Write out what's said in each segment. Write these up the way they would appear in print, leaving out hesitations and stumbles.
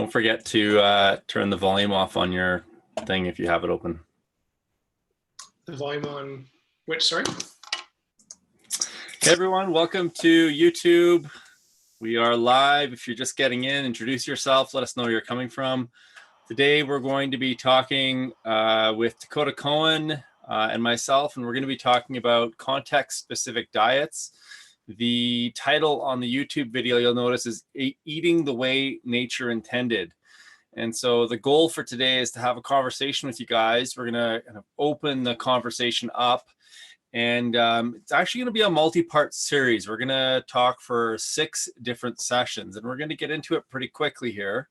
Don't forget to turn the volume off on your thing if you have it open. The volume on which, sorry? Hey everyone, welcome to YouTube. We are live. If you're just getting in, introduce yourself. Let us know where you're coming from. Today we're going to be talking with Dakota Cohen and myself, and we're going to be talking about context-specific diets. The title on the YouTube video, you'll notice, is Eating the Way Nature Intended. And so the goal for today is to have a conversation with you guys. We're going to kind of open the conversation up. And it's actually going to be a multi-part series. We're going to talk for 6 different sessions, and we're going to get into it pretty quickly here.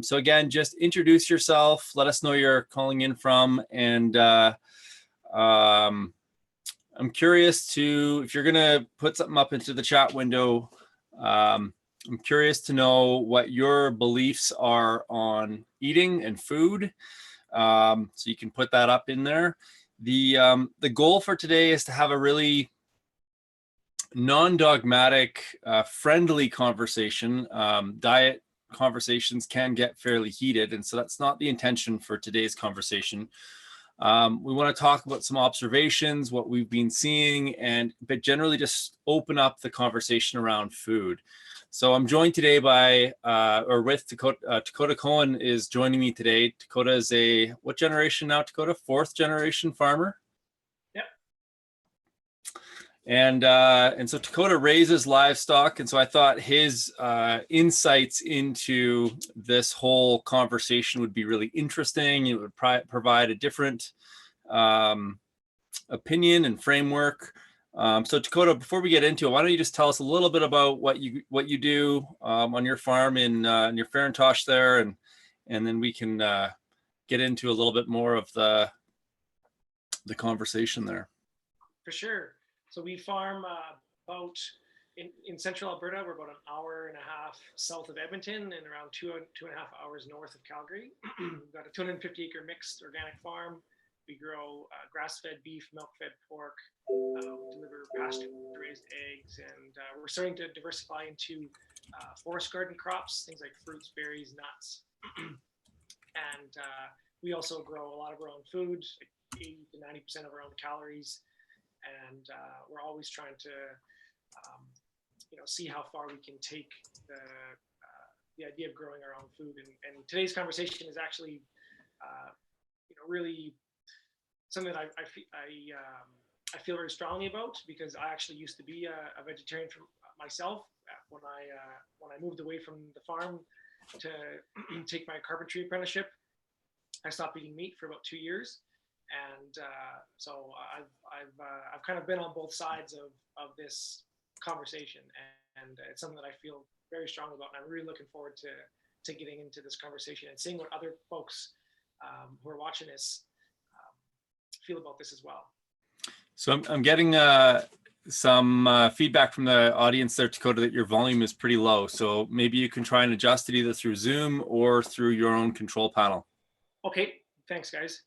So again, just introduce yourself. Let us know where you're calling in from. And I'm curious to, if you're going to put something up into the chat window, I'm curious to know what your beliefs are on eating and food. So you can put that up in there. The goal for today is to have a really non-dogmatic, friendly conversation. Diet conversations can get fairly heated, and so that's not the intention for today's conversation. We want to talk about some observations, what we've been seeing, but generally just open up the conversation around food. So I'm joined today by, with Dakota. Dakota Cohen is joining me today. Dakota is what generation now, Dakota? 4th generation farmer? Yep. And so Dakota raises livestock, and so I thought his insights into this whole conversation would be really interesting. It would provide a different opinion and framework. So Dakota, before we get into it, why don't you just tell us a little bit about what you do on your farm in your Farintosh there, and then we can get into a little bit more of the conversation there. For sure. So we farm about in central Alberta. We're about an hour and a half south of Edmonton and around 2.5 hours north of Calgary. We've got a 250-acre mixed organic farm. We grow grass-fed beef, milk-fed pork. We deliver pasture-raised eggs, and we're starting to diversify into forest garden crops, things like fruits, berries, nuts. And we also grow a lot of our own food, like 80 to 90% of our own calories. And we're always trying to, see how far we can take the idea of growing our own food. And today's conversation is actually, really something that I feel very strongly about, because I actually used to be a vegetarian for myself when I moved away from the farm to take my carpentry apprenticeship. I stopped eating meat for about 2 years. And so I've kind of been on both sides of this conversation, and it's something that I feel very strongly about. And I'm really looking forward to getting into this conversation and seeing what other folks who are watching this feel about this as well. So I'm getting some feedback from the audience there, Dakota, that your volume is pretty low. So maybe you can try and adjust it either through Zoom or through your own control panel. Okay, thanks, guys.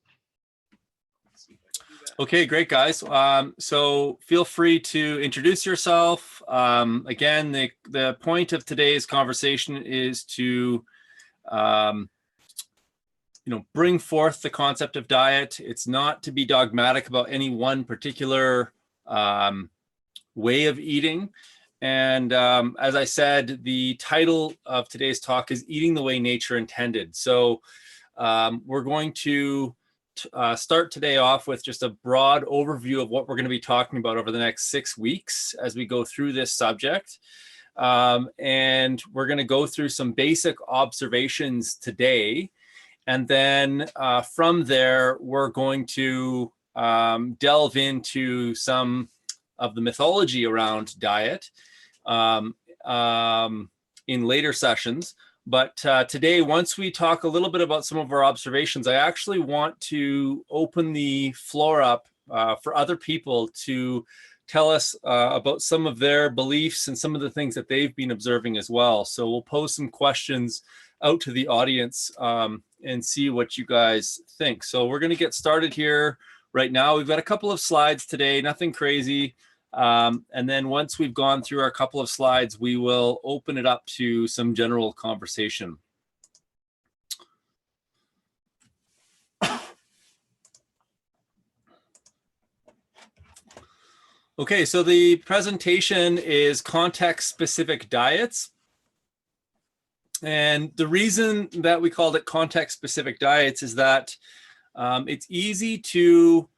Okay, great, guys. So feel free to introduce yourself. Again, the point of today's conversation is to bring forth the concept of diet. It's not to be dogmatic about any one particular way of eating. And as I said, the title of today's talk is Eating the Way Nature Intended. So we're going to start today off with just a broad overview of what we're going to be talking about over the next 6 weeks as we go through this subject. And we're going to go through some basic observations today. And then from there, we're going to delve into some of the mythology around diet in later sessions. But today, once we talk a little bit about some of our observations, I actually want to open the floor up for other people to tell us about some of their beliefs and some of the things that they've been observing as well. So we'll pose some questions out to the audience and see what you guys think. So we're going to get started here right now. We've got a couple of slides today, nothing crazy. And then once we've gone through our couple of slides, we will open it up to some general conversation. Okay, so the presentation is context-specific diets. And the reason that we called it context-specific diets is that it's easy to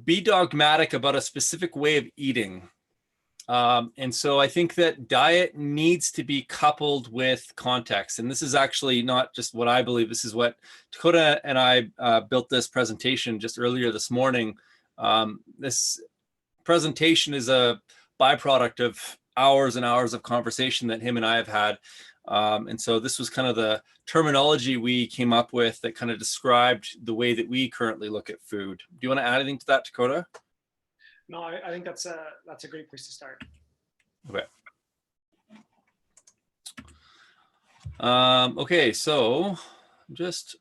be dogmatic about a specific way of eating. And so I think that diet needs to be coupled with context. And this is actually not just what I believe. This is what Dakota and I built this presentation just earlier this morning. This presentation is a byproduct of hours and hours of conversation that him and I have had. And so this was kind of the terminology we came up with that kind of described the way that we currently look at food. Do you want to add anything to that, Dakota? No, I think that's a great place to start. Okay. Okay, so just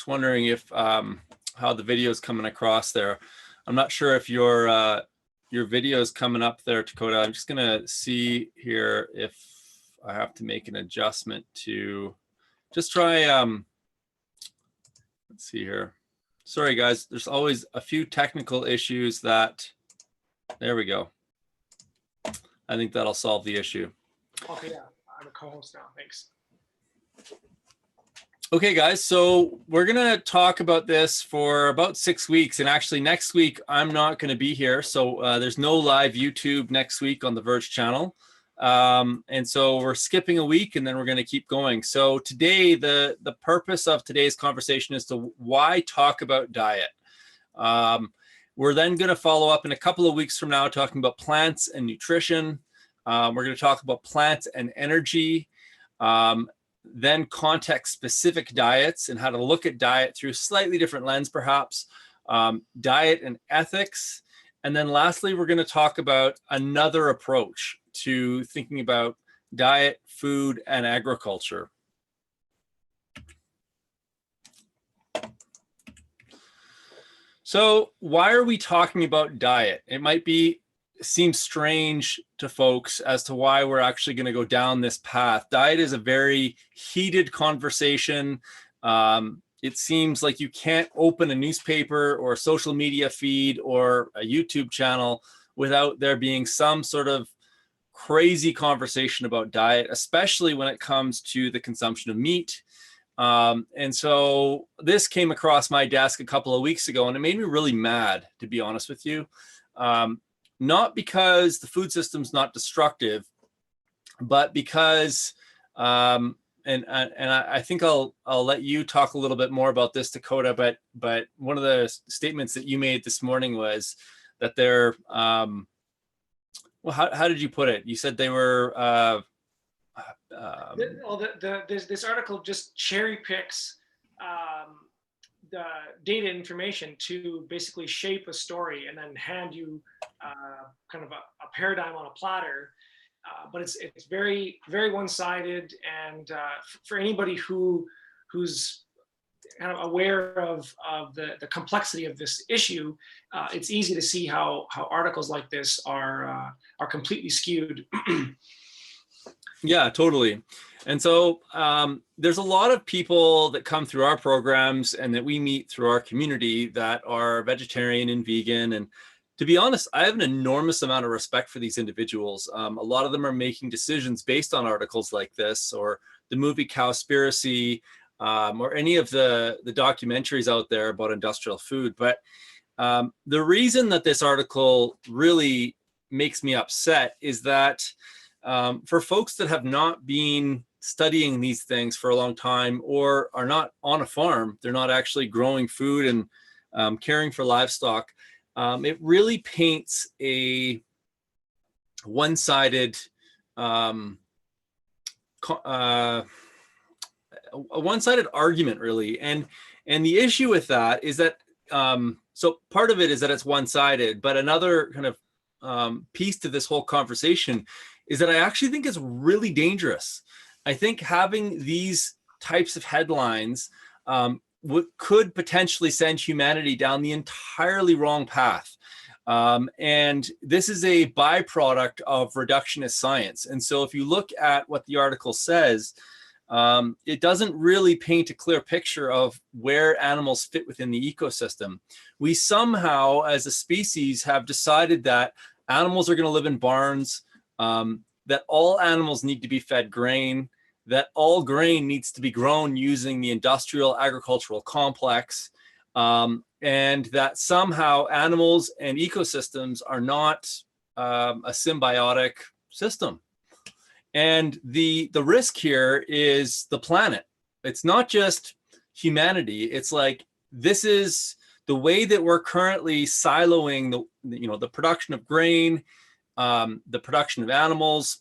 wondering if how the video is coming across there. I'm not sure if your video is coming up there, Dakota. I'm just gonna see here if I have to make an adjustment to just try. Let's see here. Sorry, guys. There's always a few technical issues that. There we go. I think that'll solve the issue. Okay, yeah, I'm a co-host now. Thanks. Okay, guys, so we're going to talk about this for about 6 weeks. And actually, next week, I'm not going to be here. So there's no live YouTube next week on the Verge channel. And so we're skipping a week and then we're going to keep going. So today, the purpose of today's conversation is to why talk about diet. We're then going to follow up in a couple of weeks from now talking about plants and nutrition. We're going to talk about plants and energy. Then context-specific diets and how to look at diet through a slightly different lens, perhaps, diet and ethics. And then lastly, we're going to talk about another approach to thinking about diet, food, and agriculture. So why are we talking about diet? It might seem strange to folks as to why we're actually going to go down this path. Diet is a very heated conversation. It seems like you can't open a newspaper or a social media feed or a YouTube channel without there being some sort of crazy conversation about diet, especially when it comes to the consumption of meat. And so this came across my desk a couple of weeks ago, and it made me really mad, to be honest with you. Not because the food system's not destructive, but because, and I think I'll let you talk a little bit more about this, Dakota. But one of the statements that you made this morning was that they're, well, how did you put it? You said they were. This article just cherry picks the data information to basically shape a story and then hand you kind of a paradigm on a platter. But it's very, very one-sided. And for anybody who's kind of aware of the complexity of this issue, it's easy to see how articles like this are completely skewed. Yeah, totally. And so there's a lot of people that come through our programs and that we meet through our community that are vegetarian and vegan. And to be honest, I have an enormous amount of respect for these individuals. A lot of them are making decisions based on articles like this, or the movie Cowspiracy, or any of the documentaries out there about industrial food. But the reason that this article really makes me upset is that for folks that have not been studying these things for a long time, or are not on a farm, they're not actually growing food and caring for livestock, it really paints a one-sided argument, really. And the issue with that is that so part of it is that it's one-sided, but another kind of piece to this whole conversation is that I actually think it's really dangerous. I think having these types of headlines could potentially send humanity down the entirely wrong path. And this is a byproduct of reductionist science. And so if you look at what the article says, it doesn't really paint a clear picture of where animals fit within the ecosystem. We somehow, as a species, have decided that animals are going to live in barns, that all animals need to be fed grain, that all grain needs to be grown using the industrial agricultural complex, and that somehow animals and ecosystems are not a symbiotic system. And the risk here is the planet. It's not just humanity. It's like, this is the way that we're currently siloing the production of grain, the production of animals,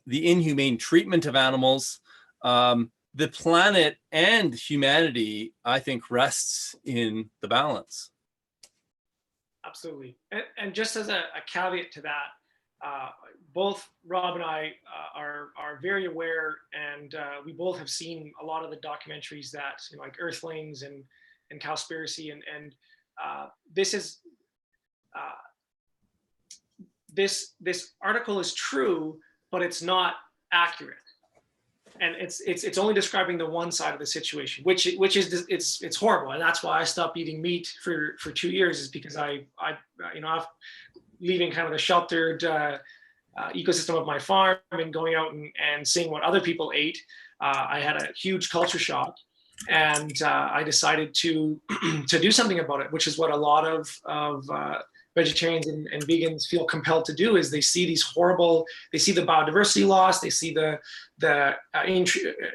the inhumane treatment of animals. The planet and humanity, I think, rests in the balance. Absolutely. And just as a caveat to that, both Rob and I are very aware, and we both have seen a lot of the documentaries that, like Earthlings and Cowspiracy, and this is this article is true, but it's not accurate, and it's only describing the one side of the situation, which is it's horrible, and that's why I stopped eating meat for 2 years, is because I leaving kind of the sheltered ecosystem of my farm and going out and seeing what other people ate. I had a huge culture shock, and I decided to do something about it, which is what a lot of vegetarians and vegans feel compelled to do. Is they see the biodiversity loss, they see the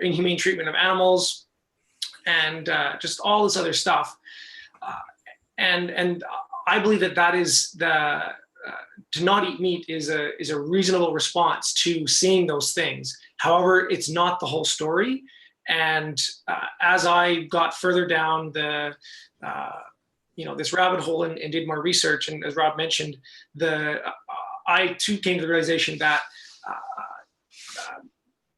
inhumane treatment of animals, and just all this other stuff, and I believe that is to not eat meat is a reasonable response to seeing those things. However, it's not the whole story. And as I got further down this rabbit hole and did more research, and as Rob mentioned, I too came to the realization that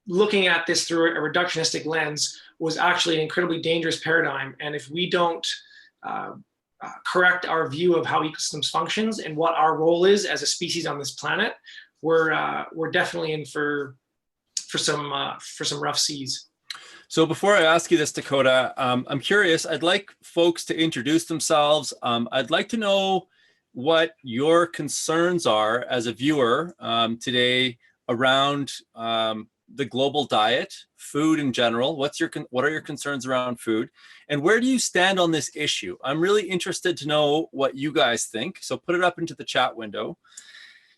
looking at this through a reductionistic lens was actually an incredibly dangerous paradigm. And if we don't correct our view of how ecosystems functions and what our role is as a species on this planet, we're definitely in for some rough seas. So before I ask you this, Dakota, I'm curious. I'd like folks to introduce themselves. I'd like to know what your concerns are as a viewer today around the global diet, food in general. What are your concerns around food, and where do you stand on this issue? I'm really interested to know what you guys think. So put it up into the chat window.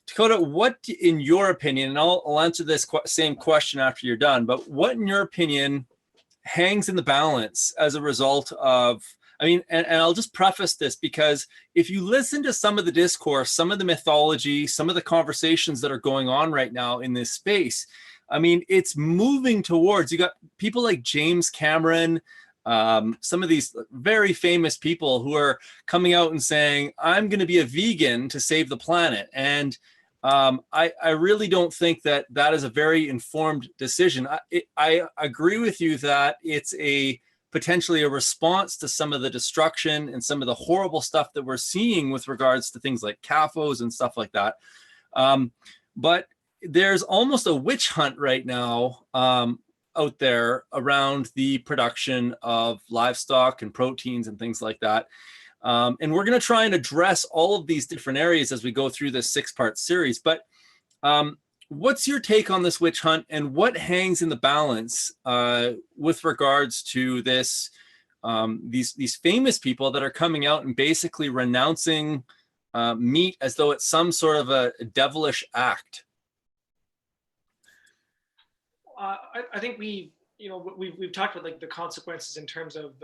Dakota, what, in your opinion, and I'll answer this same question after you're done, but what, in your opinion, hangs in the balance as a result of, and I'll just preface this, because if you listen to some of the discourse, some of the mythology, some of the conversations that are going on right now in this space, it's moving towards, you got people like James Cameron, some of these very famous people who are coming out and saying, I'm going to be a vegan to save the planet. And I really don't think that is a very informed decision. I agree with you that it's potentially a response to some of the destruction and some of the horrible stuff that we're seeing with regards to things like CAFOs and stuff like that. But there's almost a witch hunt right now out there around the production of livestock and proteins and things like that. And we're going to try and address all of these different areas as we go through this 6-part series. But what's your take on this witch hunt, and what hangs in the balance with regards to this? These famous people that are coming out and basically renouncing meat as though it's some sort of a devilish act. I think we've talked about like the consequences in terms of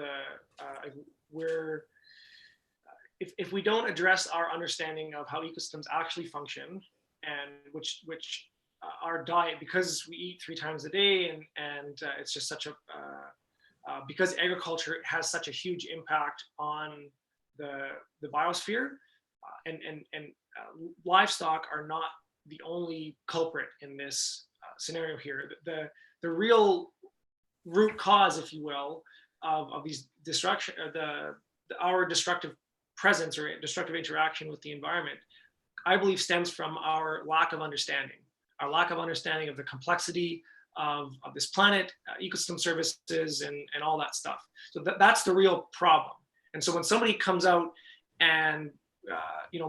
if we don't address our understanding of how ecosystems actually function, and which our diet, because we eat 3 times a day, and it's just such a because agriculture has such a huge impact on the biosphere, and livestock are not the only culprit in this scenario here. The real root cause, if you will, of these destruction, our destructive presence or destructive interaction with the environment, I believe stems from our lack of understanding of the complexity of this planet, ecosystem services, and all that stuff. So that's the real problem. And so when somebody comes out and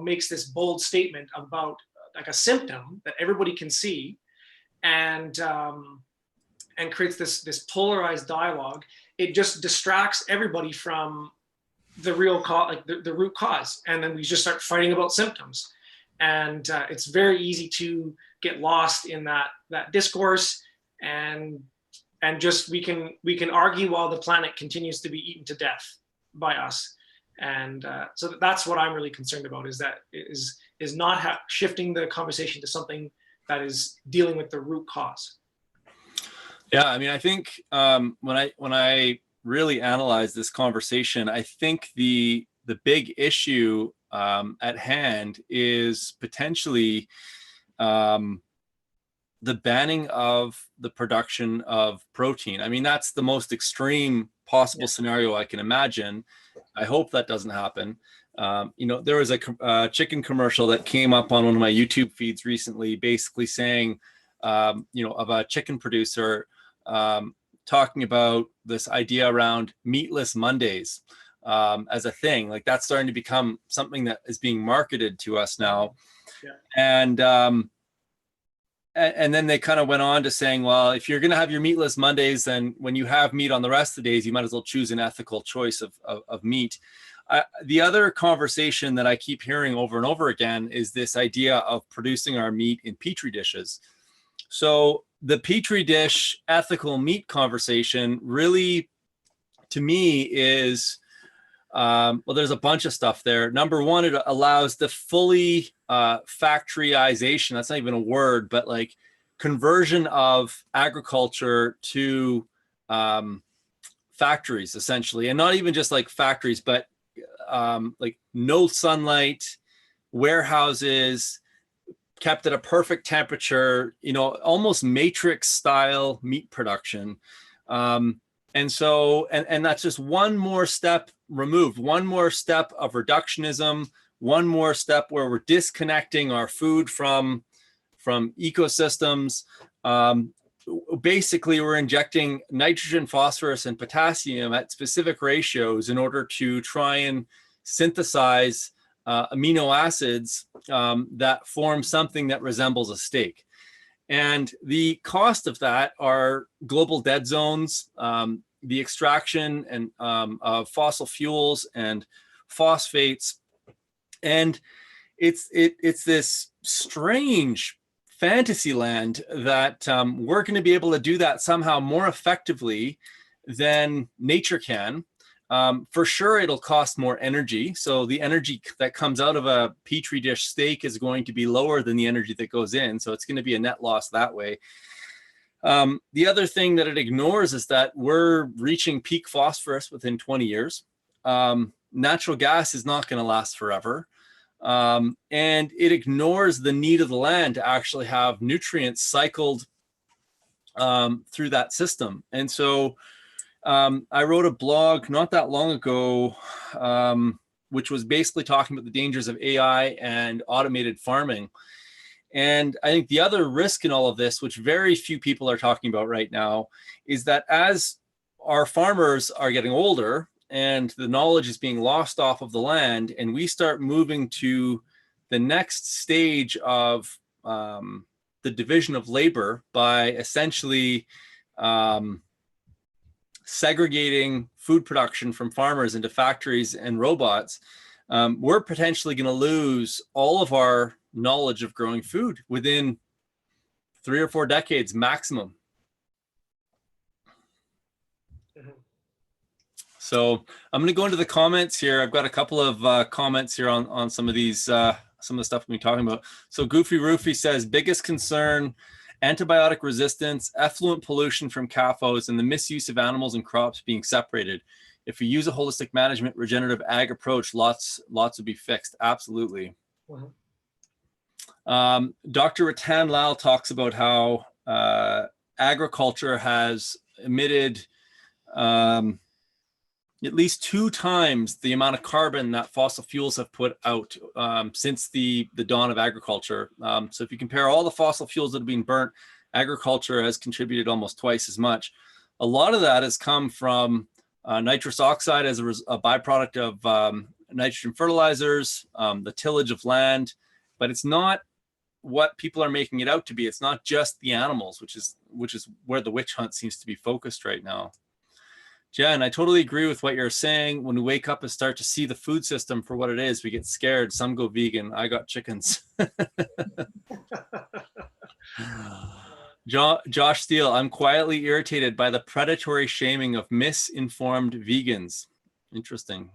makes this bold statement about like a symptom that everybody can see, and creates this polarized dialogue, it just distracts everybody from the real cause, like the root cause, and then we just start fighting about symptoms. And it's very easy to get lost in that discourse, and just we can argue while the planet continues to be eaten to death by us. And so that's what I'm really concerned about, is not shifting the conversation to something that is dealing with the root cause. Yeah, I mean, I think when I really analyze this conversation, I think the big issue at hand is potentially the banning of the production of protein. I mean, that's the most extreme possible scenario I can imagine. I hope that doesn't happen. There was a chicken commercial that came up on one of my YouTube feeds recently, basically saying, of a chicken producer talking about this idea around meatless Mondays as a thing. Like, that's starting to become something that is being marketed to us now. Yeah. And then they kind of went on to saying, well, if you're going to have your meatless Mondays, then when you have meat on the rest of the days, you might as well choose an ethical choice of meat. The other conversation that I keep hearing over and over again is this idea of producing our meat in petri dishes. So the petri dish ethical meat conversation really, to me, is there's a bunch of stuff there. Number one, it allows the fully factoryization, that's not even a word, but like conversion of agriculture to factories, essentially. And not even just like factories, but like no sunlight, warehouses, kept at a perfect temperature, almost matrix style meat production. And so that's just one more step removed, one more step of reductionism, one more step where we're disconnecting our food from ecosystems. Basically, we're injecting nitrogen, phosphorus, and potassium at specific ratios in order to try and synthesize amino acids that form something that resembles a steak. And the cost of that are global dead zones, the extraction and of fossil fuels and phosphates. And it's this strange fantasy land that we're going to be able to do that somehow more effectively than nature can. For sure, it'll cost more energy. So the energy that comes out of a petri dish steak is going to be lower than the energy that goes in. So it's going to be a net loss that way. The other thing that it ignores is that we're reaching peak phosphorus within 20 years. Natural gas is not going to last forever. And it ignores the need of the land to actually have nutrients cycled through that system. And so I wrote a blog not that long ago, which was basically talking about the dangers of AI and automated farming. And I think the other risk in all of this, which very few people are talking about right now, is that as our farmers are getting older and the knowledge is being lost off of the land, and we start moving to the next stage of the division of labor by essentially segregating food production from farmers into factories and robots, we're potentially going to lose all of our knowledge of growing food within 3 or 4 decades maximum. So I'm going to go into the comments here. I've got a couple of comments here on some of these, some of the stuff we've been talking about. So Goofy Roofy says, biggest concern, antibiotic resistance, effluent pollution from CAFOs, and the misuse of animals and crops being separated. If we use a holistic management, regenerative ag approach, lots would be fixed. Absolutely. Dr. Ratan Lal talks about how agriculture has emitted at least 2 times the amount of carbon that fossil fuels have put out since the dawn of agriculture. So if you compare all the fossil fuels that have been burnt agriculture has contributed almost twice as much. A lot of that has come from nitrous oxide as a byproduct of nitrogen fertilizers, the tillage of land, but it's not what people are making it out to be. It's not just the animals, which is where the witch hunt seems to be focused right now. Jen, I totally agree with what you're saying. When we wake up and start to see the food system for what it is, we get scared. Some go vegan. I got chickens. Josh Steele, I'm quietly irritated by the predatory shaming of misinformed vegans. Interesting.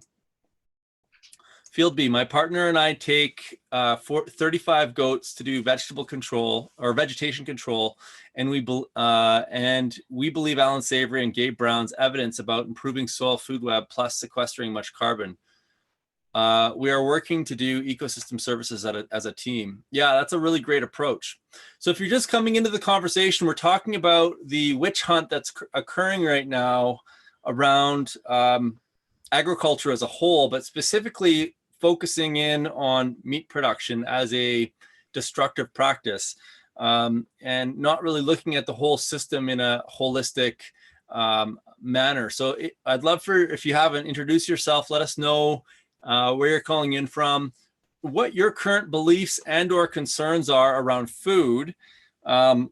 Field B, my partner and I take 35 goats to do vegetable control or vegetation control, and we believe Alan Savory and Gabe Brown's evidence about improving soil food web plus sequestering much carbon. We are working to do ecosystem services as a team. Yeah, that's a really great approach. So if you're just coming into the conversation, we're talking about the witch hunt that's occurring right now around agriculture as a whole, but specifically focusing in on meat production as a destructive practice, and not really looking at the whole system in a holistic manner. So I'd love if you haven't, introduce yourself, let us know where you're calling in from, what your current beliefs and or concerns are around food, and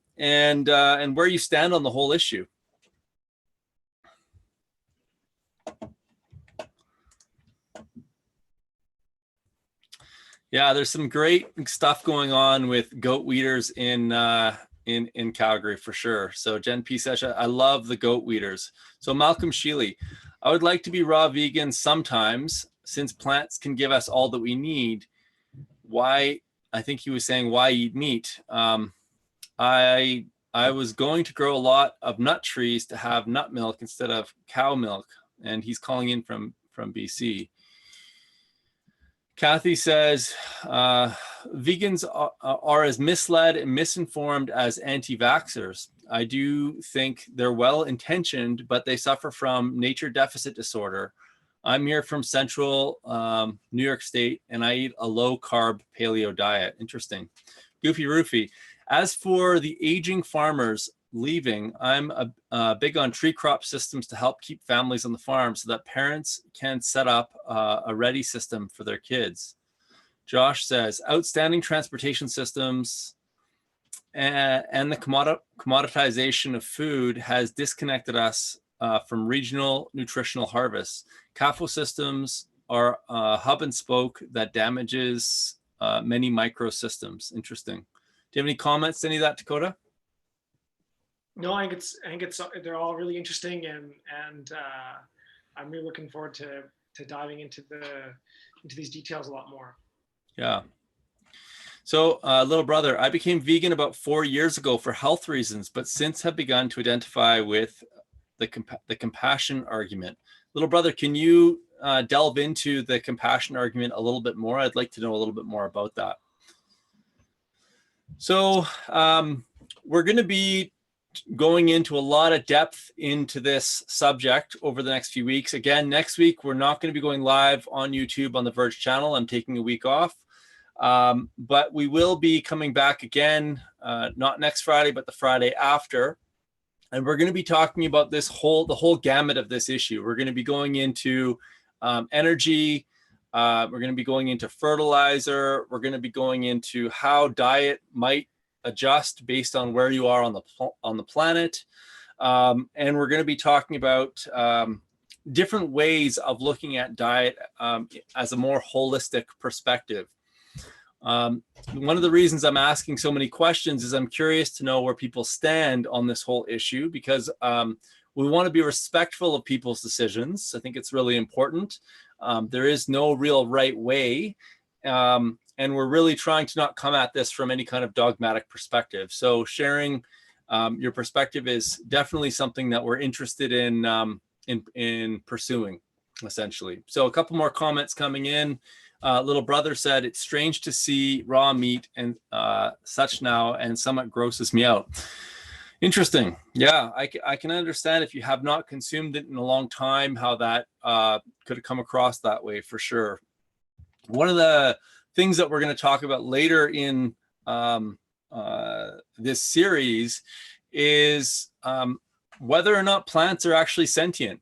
where you stand on the whole issue. Yeah, there's some great stuff going on with goat weeders in Calgary for sure. So Jen P. Sesha, I love the goat weeders. So Malcolm Sheely, I would like to be raw vegan sometimes since plants can give us all that we need. Why, I think he was saying, why eat meat? I was going to grow a lot of nut trees to have nut milk instead of cow milk. And he's calling in from BC. Kathy says, vegans are as misled and misinformed as anti-vaxxers. I do think they're well-intentioned, but they suffer from nature deficit disorder. I'm here from central New York State, and I eat a low-carb paleo diet. Interesting. Goofy Roofy. As for the aging farmers leaving, I'm big on tree crop systems to help keep families on the farm so that parents can set up a ready system for their kids. Josh says, outstanding transportation systems and the commoditization of food has disconnected us from regional nutritional harvests. CAFO systems are a hub and spoke that damages many microsystems. Interesting. Do you have any comments to any of that, Dakota? No, I think they're all really interesting, and I'm really looking forward to diving into these details a lot more. Yeah. So, little brother, I became vegan about 4 years ago for health reasons, but since have begun to identify with the compassion argument. Little brother, can you delve into the compassion argument a little bit more? I'd like to know a little bit more about that. So, we're going to be going into a lot of depth into this subject over the next few weeks. Again, next week, we're not going to be going live on YouTube on the Verge channel. I'm taking a week off. But we will be coming back again, not next Friday, but the Friday after. And we're going to be talking about the whole gamut of this issue. We're going to be going into energy. We're going to be going into fertilizer. We're going to be going into how diet might adjust based on where you are on the planet. And we're going to be talking about different ways of looking at diet as a more holistic perspective. One of the reasons I'm asking so many questions is I'm curious to know where people stand on this whole issue, because we want to be respectful of people's decisions. I think it's really important. There is no real right way. And we're really trying to not come at this from any kind of dogmatic perspective. So sharing your perspective is definitely something that we're interested in pursuing, essentially. So a couple more comments coming in. Little brother said, it's strange to see raw meat and such now, and somewhat grosses me out. Interesting. Yeah, I can understand if you have not consumed it in a long time, how that could have come across that way for sure. One of the things that we're going to talk about later in this series is whether or not plants are actually sentient.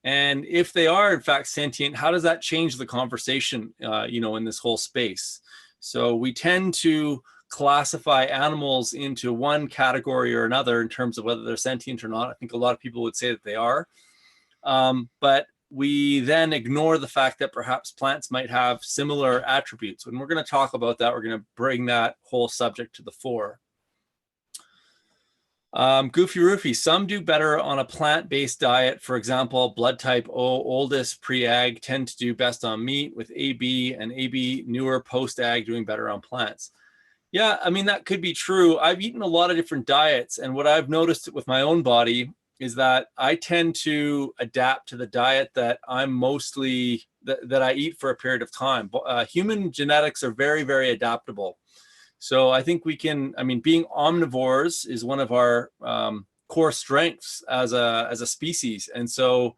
And if they are in fact sentient, how does that change the conversation, in this whole space? So we tend to classify animals into one category or another in terms of whether they're sentient or not. I think a lot of people would say that they are. But we then ignore the fact that perhaps plants might have similar attributes. When we're going to talk about that, we're going to bring that whole subject to the fore. Goofy Roofy, some do better on a plant-based diet. For example, blood type O, oldest pre-ag, tend to do best on meat, with AB and AB newer post-ag doing better on plants. Yeah, I mean, that could be true. I've eaten a lot of different diets, and what I've noticed with my own body is that I tend to adapt to the diet that I'm mostly, that I eat for a period of time. Human genetics are very, very adaptable. So I think we can, I mean, being omnivores is one of our core strengths as a species. And so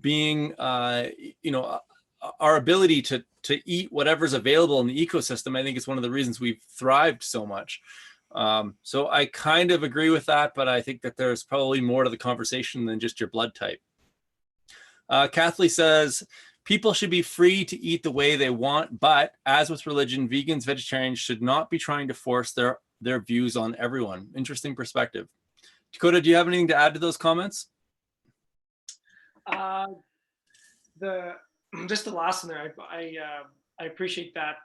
being, our ability to eat whatever's available in the ecosystem, I think is one of the reasons we've thrived so much. So I kind of agree with that, but I think that there's probably more to the conversation than just your blood type. Kathleen says, people should be free to eat the way they want, but as with religion, vegans, vegetarians should not be trying to force their views on everyone. Interesting perspective. Dakota, do you have anything to add to those comments? Just the last one there, I appreciate that,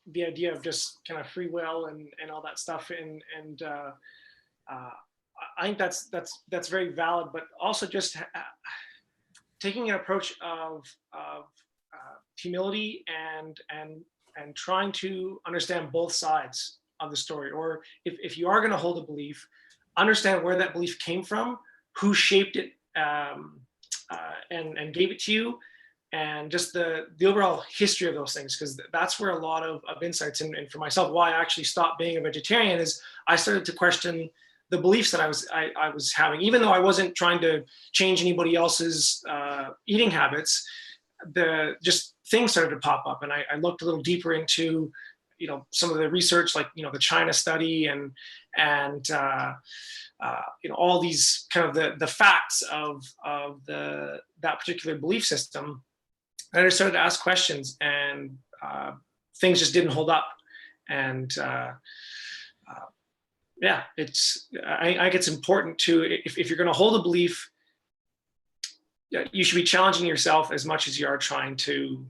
the idea of just kind of free will and all that stuff, and I think that's very valid, but also just taking an approach of humility and trying to understand both sides of the story. Or if you are going to hold a belief, understand where that belief came from, who shaped it, and gave it to you, and just the overall history of those things, because that's where a lot of insights, and for myself, why I actually stopped being a vegetarian, is I started to question the beliefs that I was having. Even though I wasn't trying to change anybody else's eating habits, just things started to pop up, and I looked a little deeper into some of the research, like the China study, and all these kind of the facts of that particular belief system. And I started to ask questions, and things just didn't hold up. And yeah, I think it's important to, if you're going to hold a belief, you should be challenging yourself as much as you are trying to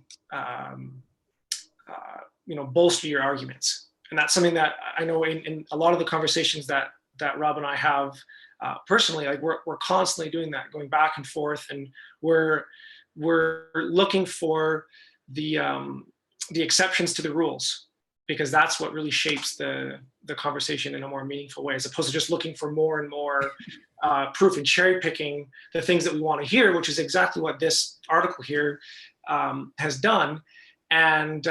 bolster your arguments. And that's something that I know in a lot of the conversations that Rob and I have personally, like we're constantly doing that, going back and forth, and we're looking for the exceptions to the rules, because that's what really shapes the conversation in a more meaningful way, as opposed to just looking for more and more proof and cherry picking the things that we want to hear, which is exactly what this article here has done. And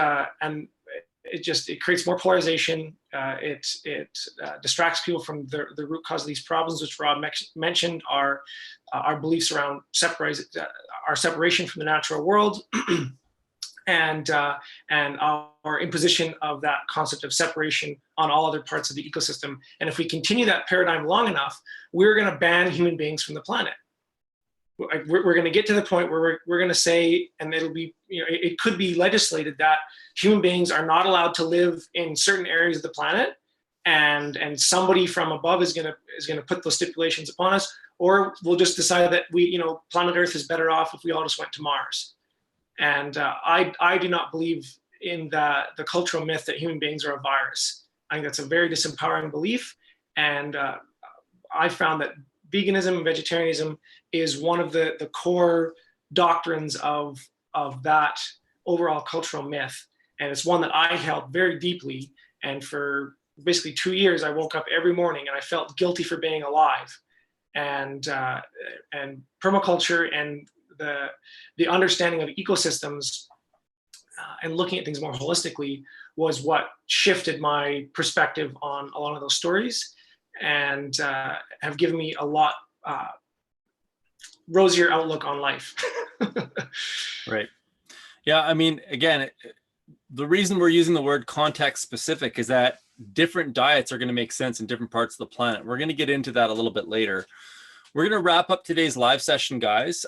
it creates more polarization. It distracts people from the root cause of these problems, which Rob mentioned, are our beliefs around our separation from the natural world, and our imposition of that concept of separation on all other parts of the ecosystem. And if we continue that paradigm long enough, we're going to ban human beings from the planet. We're going to get to the point where we're going to say, and it'll be, it could be legislated that human beings are not allowed to live in certain areas of the planet, and somebody from above is going to put those stipulations upon us, or we'll just decide that planet Earth is better off if we all just went to Mars. And I do not believe in the cultural myth that human beings are a virus. I think that's a very disempowering belief, and I found that veganism and vegetarianism is one of the core doctrines of that overall cultural myth. And it's one that I held very deeply. And for basically 2 years, I woke up every morning and I felt guilty for being alive. And permaculture and the understanding of ecosystems and looking at things more holistically was what shifted my perspective on a lot of those stories, and have given me a lot rosier outlook on life. Right. Yeah. I mean, again, the reason we're using the word context specific is that different diets are going to make sense in different parts of the planet. We're going to get into that a little bit later. We're going to wrap up today's live session, guys.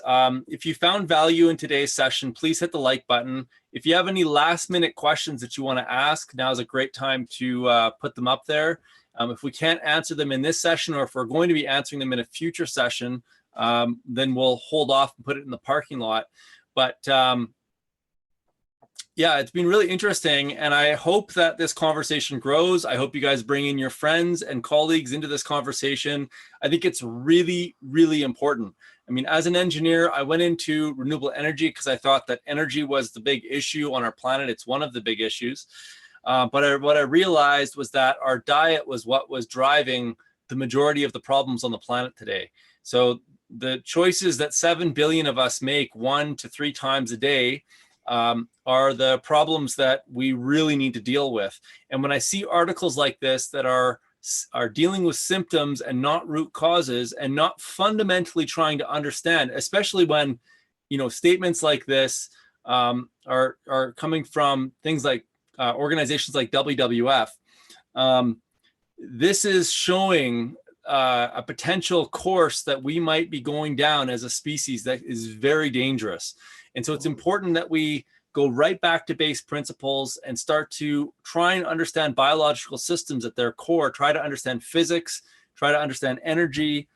If you found value in today's session, please hit the like button. If you have any last minute questions that you want to ask, now is a great time to put them up there. If we can't answer them in this session, or if we're going to be answering them in a future session, then we'll hold off and put it in the parking lot. But yeah, it's been really interesting, and I hope that this conversation grows. I hope you guys bring in your friends and colleagues into this conversation. I think it's really, really important. I mean, as an engineer, I went into renewable energy because I thought that energy was the big issue on our planet. It's one of the big issues. But what I realized was that our diet was what was driving the majority of the problems on the planet today. So the choices that 7 billion of us make 1 to 3 times a day are the problems that we really need to deal with. And when I see articles like this that are dealing with symptoms and not root causes, and not fundamentally trying to understand, especially when, you know, statements like this are coming from things like organizations like WWF, this is showing a potential course that we might be going down as a species that is very dangerous. And so it's important that we go right back to base principles and start to try and understand biological systems at their core, try to understand physics, try to understand energy,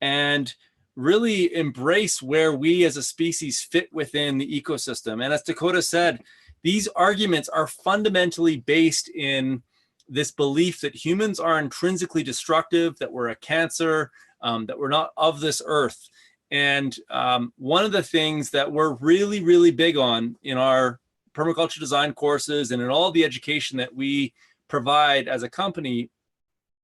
and really embrace where we as a species fit within the ecosystem. And as Dakota said, these arguments are fundamentally based in this belief that humans are intrinsically destructive, that we're a cancer, that we're not of this earth. And one of the things that we're really, really big on in our permaculture design courses and in all the education that we provide as a company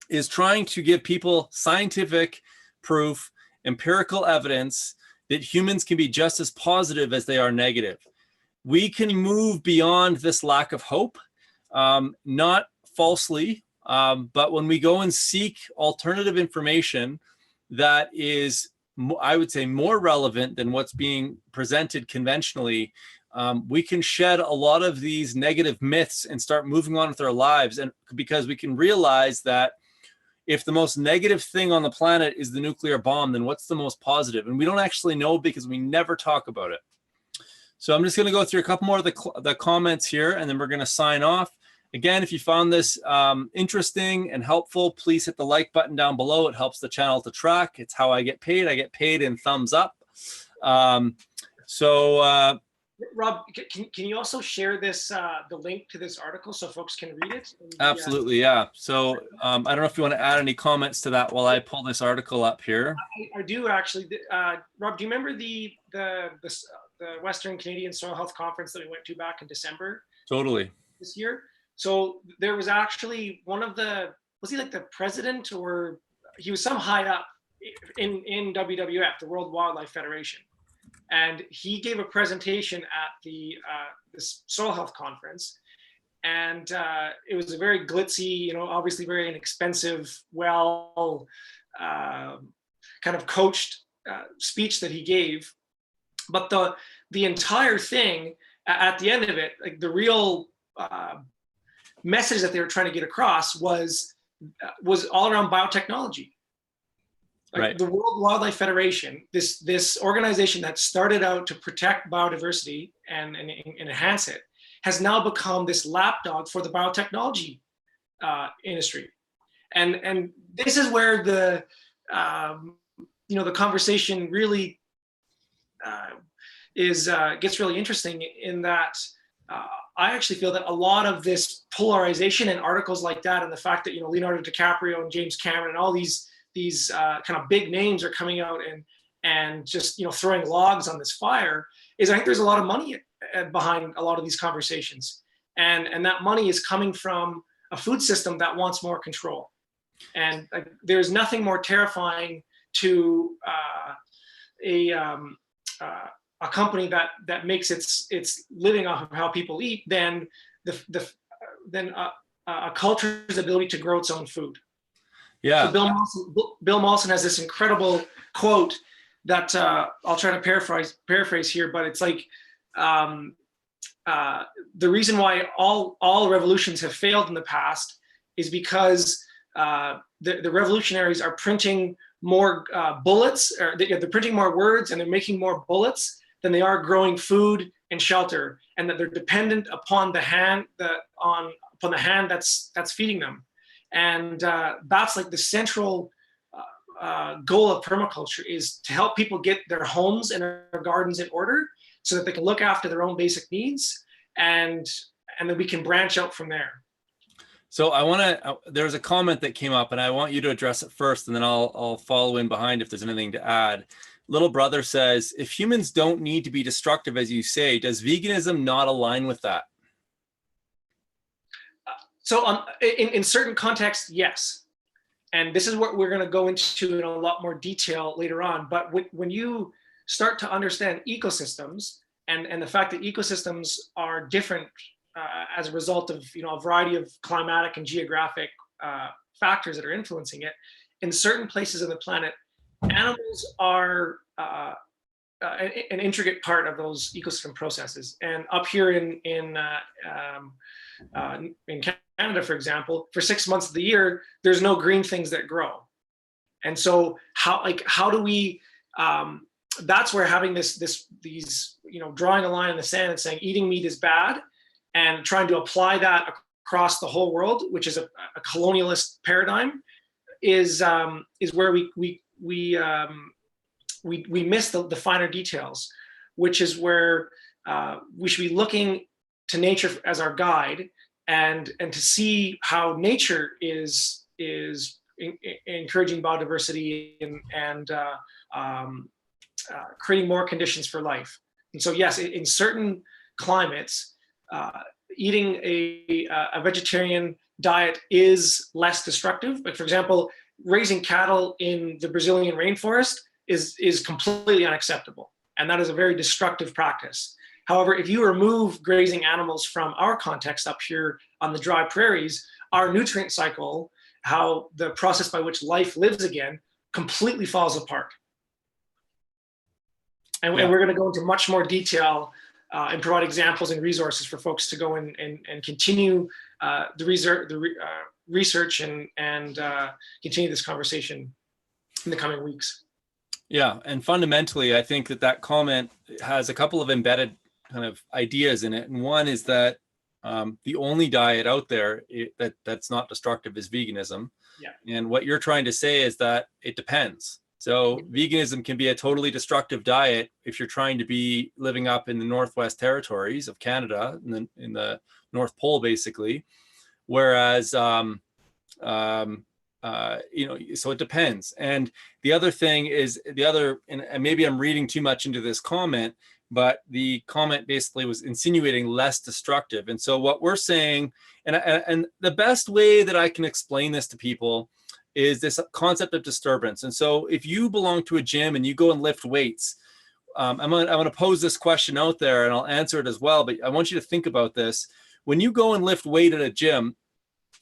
is trying to give people scientific proof, empirical evidence that humans can be just as positive as they are negative. We can move beyond this lack of hope, not falsely, but when we go and seek alternative information that is, I would say, more relevant than what's being presented conventionally, we can shed a lot of these negative myths and start moving on with our lives. And because we can realize that if the most negative thing on the planet is the nuclear bomb, then what's the most positive? And we don't actually know because we never talk about it. So I'm just going to go through a couple more of the comments here, and then we're going to sign off. Again, if you found this interesting and helpful, please hit the like button down below. It helps the channel to track. It's how I get paid. I get paid in thumbs up. Rob, can you also share this the link to this article so folks can read it? Absolutely, yeah. So I don't know if you want to add any comments to that while I pull this article up here. I do actually. Rob, do you remember the Western Canadian Soil Health Conference that we went to back in December? Totally. This year. So there was actually one of was he like the president, or he was some high up in WWF, the World Wildlife Federation. And he gave a presentation at the this soil health conference. And it was a very glitzy, obviously very inexpensive, well, kind of coached speech that he gave. But the entire thing, at the end of it, like the real message that they were trying to get across was all around biotechnology. Like right. The World Wildlife Federation, this organization that started out to protect biodiversity and enhance it, has now become this lapdog for the biotechnology industry. And this is where the conversation really gets really interesting, in that I actually feel that a lot of this polarization in articles like that, and the fact that Leonardo DiCaprio and James Cameron and all these kind of big names are coming out and just throwing logs on this fire, is I think there's a lot of money behind a lot of these conversations, and that money is coming from a food system that wants more control. And there's nothing more terrifying to a company that makes its living off of how people eat than a culture's ability to grow its own food. Yeah. So Bill Mollison has this incredible quote that I'll try to paraphrase here, but it's like, the reason why all revolutions have failed in the past is because the revolutionaries are printing more bullets, or they're printing more words, and they're making more bullets than they are growing food and shelter, and that they're dependent upon the hand that's feeding them. And that's like the central goal of permaculture, is to help people get their homes and their gardens in order so that they can look after their own basic needs, and then we can branch out from there. So there's a comment that came up and I want you to address it first, and then I'll follow in behind if there's anything to add. Little brother says, if humans don't need to be destructive, as you say, does veganism not align with that? So in certain contexts, yes. And this is what we're going to go into in a lot more detail later on. But when you start to understand ecosystems and the fact that ecosystems are different as a result of a variety of climatic and geographic factors that are influencing it, in certain places on the planet, animals are an intricate part of those ecosystem processes. And up here in Canada, for example, for 6 months of the year, there's no green things that grow. And so how do we, that's where having these, drawing a line in the sand and saying eating meat is bad, and trying to apply that across the whole world, which is a colonialist paradigm, is where we miss the finer details, which is where we should be looking to nature as our guide, and to see how nature is encouraging biodiversity and creating more conditions for life. And so, yes, in certain climates, eating a vegetarian diet is less destructive. But for example, raising cattle in the Brazilian rainforest is completely unacceptable, and that is a very destructive practice. However, if you remove grazing animals from our context up here on the dry prairies, our nutrient cycle, how the process by which life lives again, completely falls apart. And we're going to go into much more detail and provide examples and resources for folks to go and continue the research and continue this conversation in the coming weeks. Yeah, and fundamentally, I think that comment has a couple of embedded kind of ideas in it. And one is that the only diet out there that's not destructive is veganism. Yeah. And what you're trying to say is that it depends. So veganism can be a totally destructive diet if you're trying to be living up in the Northwest Territories of Canada, in the North Pole, basically. Whereas, so it depends. And the other thing is and maybe I'm reading too much into this comment, but the comment basically was insinuating less destructive. And so what we're saying, and the best way that I can explain this to people is this concept of disturbance. And so if you belong to a gym and you go and lift weights, I'm gonna pose this question out there and I'll answer it as well, but I want you to think about this. When you go and lift weight at a gym,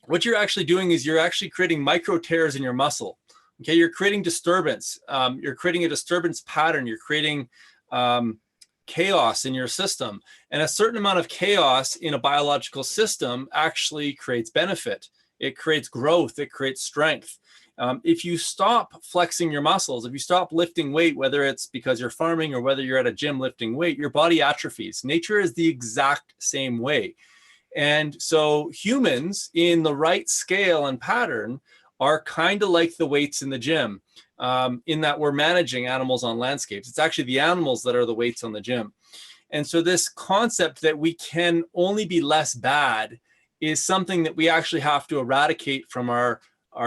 what you're actually doing is you're actually creating micro tears in your muscle. Okay, you're creating disturbance. You're creating a disturbance pattern. You're creating chaos in your system. And a certain amount of chaos in a biological system actually creates benefit. It creates growth. It creates strength. If you stop flexing your muscles, if you stop lifting weight, whether it's because you're farming or whether you're at a gym lifting weight, your body atrophies. Nature is the exact same way. And so humans in the right scale and pattern are kind of like the weights in the gym, in that we're managing animals on landscapes. It's actually the animals that are the weights on the gym. And so this concept that we can only be less bad is something that we actually have to eradicate from our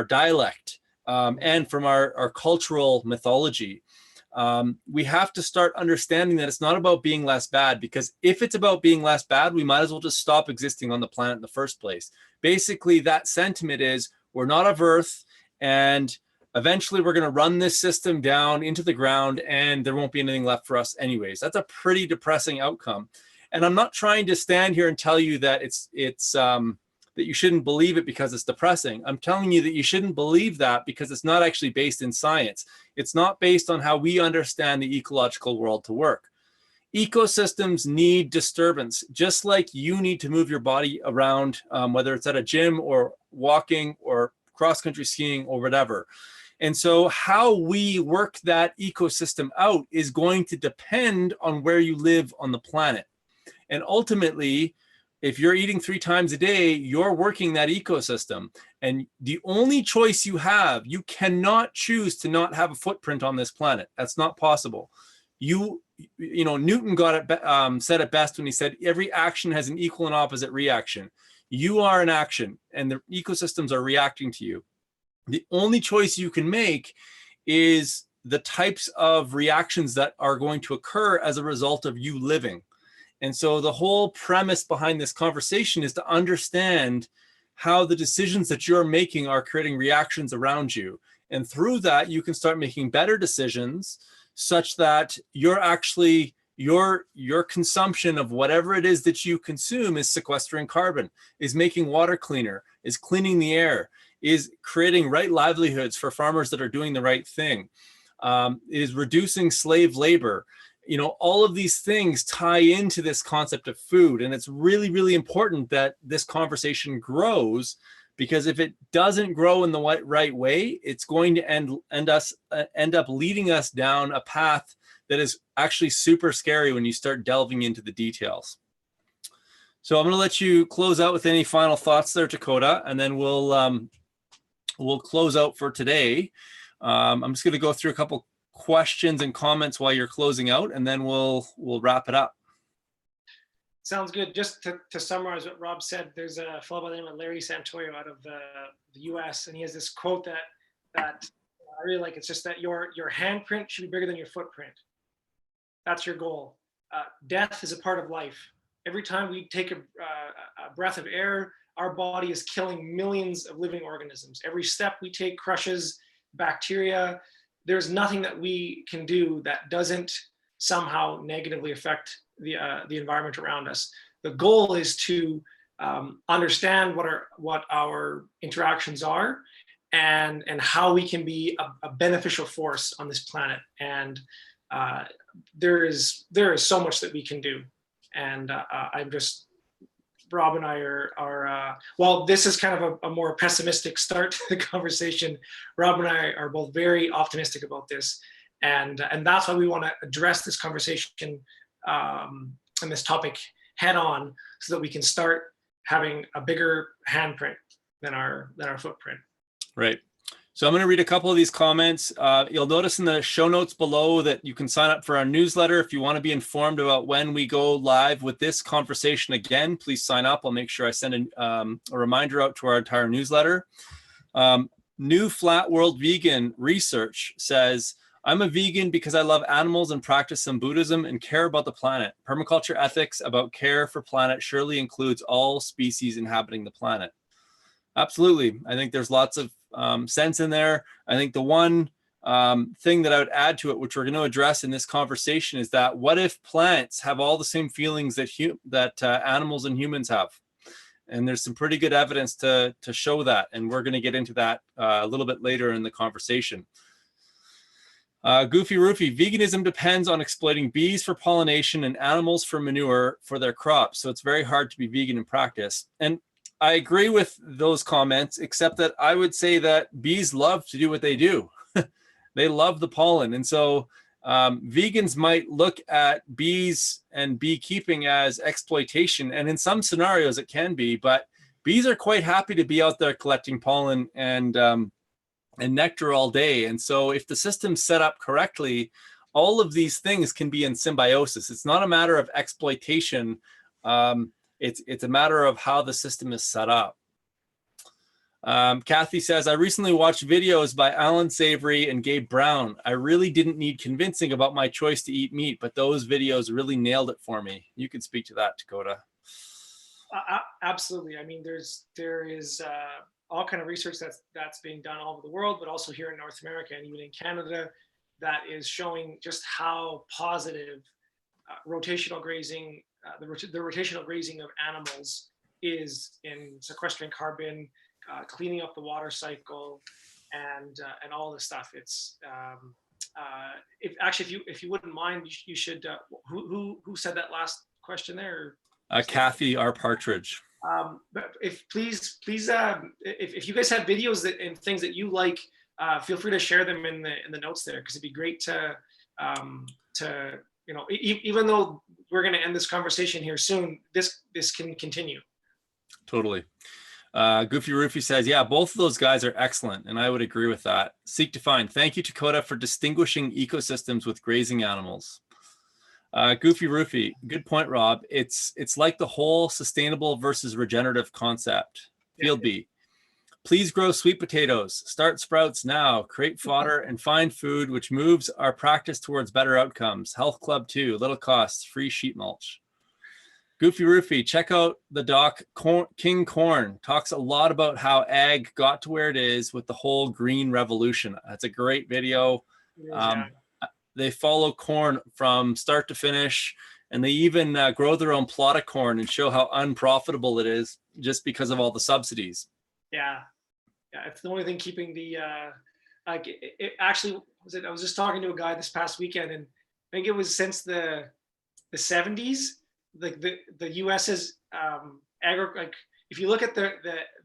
dialect and from our cultural mythology. We have to start understanding that it's not about being less bad, because if it's about being less bad, we might as well just stop existing on the planet in the first place. Basically, that sentiment is we're not of Earth, and eventually we're going to run this system down into the ground and there won't be anything left for us anyways. That's a pretty depressing outcome. And I'm not trying to stand here and tell you that it's that you shouldn't believe it because it's depressing. I'm telling you that you shouldn't believe that because it's not actually based in science. It's not based on how we understand the ecological world to work. Ecosystems need disturbance, just like you need to move your body around, whether it's at a gym or walking or cross-country skiing or whatever. And so how we work that ecosystem out is going to depend on where you live on the planet. And ultimately, if you're eating 3 times a day, you're working that ecosystem. And the only choice you have, you cannot choose to not have a footprint on this planet. That's not possible. You know, Newton got it, said it best when he said, every action has an equal and opposite reaction. You are an action and the ecosystems are reacting to you. The only choice you can make is the types of reactions that are going to occur as a result of you living. And so the whole premise behind this conversation is to understand how the decisions that you're making are creating reactions around you. And through that, you can start making better decisions such that you're actually, your consumption of whatever it is that you consume is sequestering carbon, is making water cleaner, is cleaning the air, is creating right livelihoods for farmers that are doing the right thing, is reducing slave labor. You know, all of these things tie into this concept of food. And it's really, really important that this conversation grows, because if it doesn't grow in the right way, it's going to end up leading us down a path that is actually super scary when you start delving into the details. So I'm going to let you close out with any final thoughts there, Dakota, and then we'll close out for today. I'm just going to go through a couple questions and comments while you're closing out, and then we'll wrap it up. Sounds good. Just to summarize what Rob said, there's a fellow by the name of Larry Santoyo out of the US, and he has this quote that I really like. It's just that your handprint should be bigger than your footprint. That's your goal. Death is a part of life. Every time we take a breath of air, our body is killing millions of living organisms. Every step we take crushes bacteria. There's nothing that we can do that doesn't somehow negatively affect the environment around us. The goal is to understand what our interactions are and how we can be a beneficial force on this planet. And there is so much that we can do. And I'm just, Rob and I are well, this is kind of a more pessimistic start to the conversation. Rob and I are both very optimistic about this. And that's why we want to address this conversation and this topic head on, so that we can start having a bigger handprint than our footprint. Right. So I'm going to read a couple of these comments. You'll notice in the show notes below that you can sign up for our newsletter. If you want to be informed about when we go live with this conversation again, please sign up. I'll make sure I send a reminder out to our entire newsletter. New Flat World Vegan Research says, I'm a vegan because I love animals and practice some Buddhism and care about the planet. Permaculture ethics about care for planet surely includes all species inhabiting the planet. Absolutely. I think there's lots of sense in there. I think the one thing that I would add to it, which we're going to address in this conversation, is that what if plants have all the same feelings that animals and humans have? And there's some pretty good evidence to show that. And we're going to get into that a little bit later in the conversation. Goofy Roofy, veganism depends on exploiting bees for pollination and animals for manure for their crops. So it's very hard to be vegan in practice. And I agree with those comments, except that I would say that bees love to do what they do. They love the pollen. And so vegans might look at bees and beekeeping as exploitation. And in some scenarios it can be, but bees are quite happy to be out there collecting pollen and nectar all day. And so if the system's set up correctly, all of these things can be in symbiosis. It's not a matter of exploitation. It's a matter of how the system is set up. Kathy says, I recently watched videos by Alan Savory and Gabe Brown. I really didn't need convincing about my choice to eat meat, but those videos really nailed it for me. You can speak to that, Dakota. Absolutely. I mean, there is all kind of research that's being done all over the world, but also here in North America and even in Canada, that is showing just how positive rotational grazing, the rotational grazing of animals is in sequestering carbon, cleaning up the water cycle, and all this stuff. It's if you wouldn't mind, you should. Who said that last question there? Kathy R. Partridge. But please, if you guys have videos and things that you like, feel free to share them in the notes there, because it'd be great to even though we're going to end this conversation here soon, this can continue. Totally. Goofy Roofy says, yeah, both of those guys are excellent, and I would agree with that. Seek to find. Thank you, Dakota, for distinguishing ecosystems with grazing animals. Goofy Roofy, good point, Rob. It's like the whole sustainable versus regenerative concept. Field B. Please grow sweet potatoes. Start sprouts now. Create fodder and find food, which moves our practice towards better outcomes. Health Club 2, little costs, free sheet mulch. Goofy Roofy, check out the doc King Corn. Talks a lot about how ag got to where it is with the whole green revolution. That's a great video. They follow corn from start to finish, and they even grow their own plot of corn and show how unprofitable it is just because of all the subsidies. Yeah, it's the only thing keeping the it actually was it. I was just talking to a guy this past weekend, and I think it was since the 70s. Like the U.S.'s if you look at the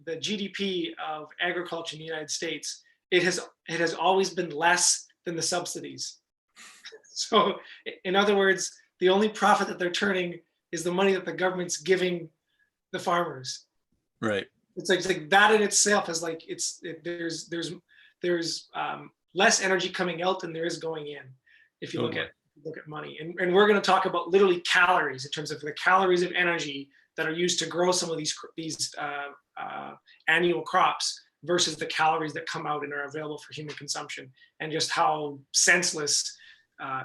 GDP of agriculture in the United States, it has always been less than the subsidies. So in other words, the only profit that they're turning is the money that the government's giving the farmers. Right. It's like that in itself is like there's less energy coming out than there is going in. If you look at money, and we're going to talk about literally calories in terms of the calories of energy that are used to grow some of these annual crops versus the calories that come out and are available for human consumption, and just how senseless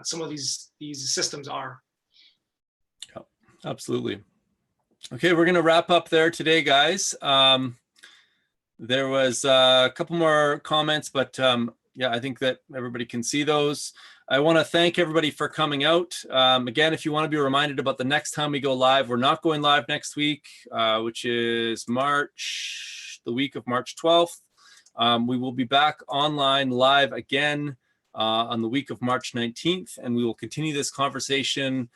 some of these systems are. Yeah, absolutely. Okay, we're going to wrap up there today, guys. There was a couple more comments, but yeah, I think that everybody can see those. I want to thank everybody for coming out. Again, if you want to be reminded about the next time we go live, we're not going live next week, which is the week of March 12th. We will be back online live again on the week of March 19th, and we will continue this conversation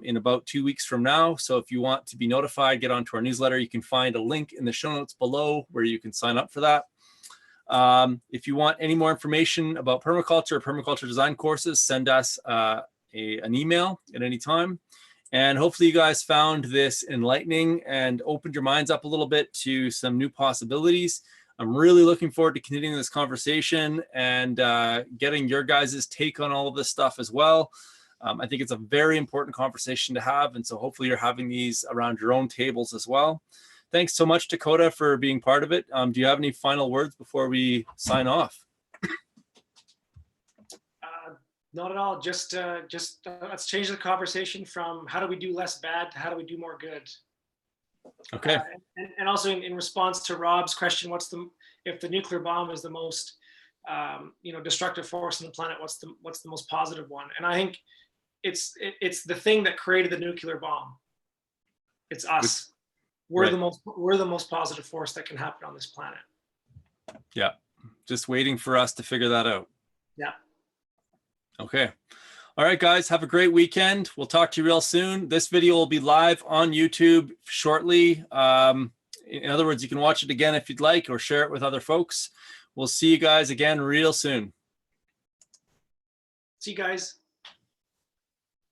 in about 2 weeks from now. So if you want to be notified, get onto our newsletter. You can find a link in the show notes below where you can sign up for that. If you want any more information about permaculture or permaculture design courses, send us an email at any time. And hopefully you guys found this enlightening and opened your minds up a little bit to some new possibilities. I'm really looking forward to continuing this conversation and getting your guys' take on all of this stuff as well. I think it's a very important conversation to have. And so hopefully you're having these around your own tables as well. Thanks so much, Dakota, for being part of it. Do you have any final words before we sign off? Not at all. Just let's change the conversation from how do we do less bad to how do we do more good. Okay. And also in response to Rob's question, if the nuclear bomb is the most destructive force on the planet, what's the most positive one? And I think it's the thing that created the nuclear bomb. It's us. We're the most positive force that can happen on this planet. Yeah. Just waiting for us to figure that out. Yeah. Okay. All right, guys, have a great weekend. We'll talk to you real soon. This video will be live on YouTube shortly. In other words, you can watch it again if you'd like, or share it with other folks. We'll see you guys again real soon. See you guys.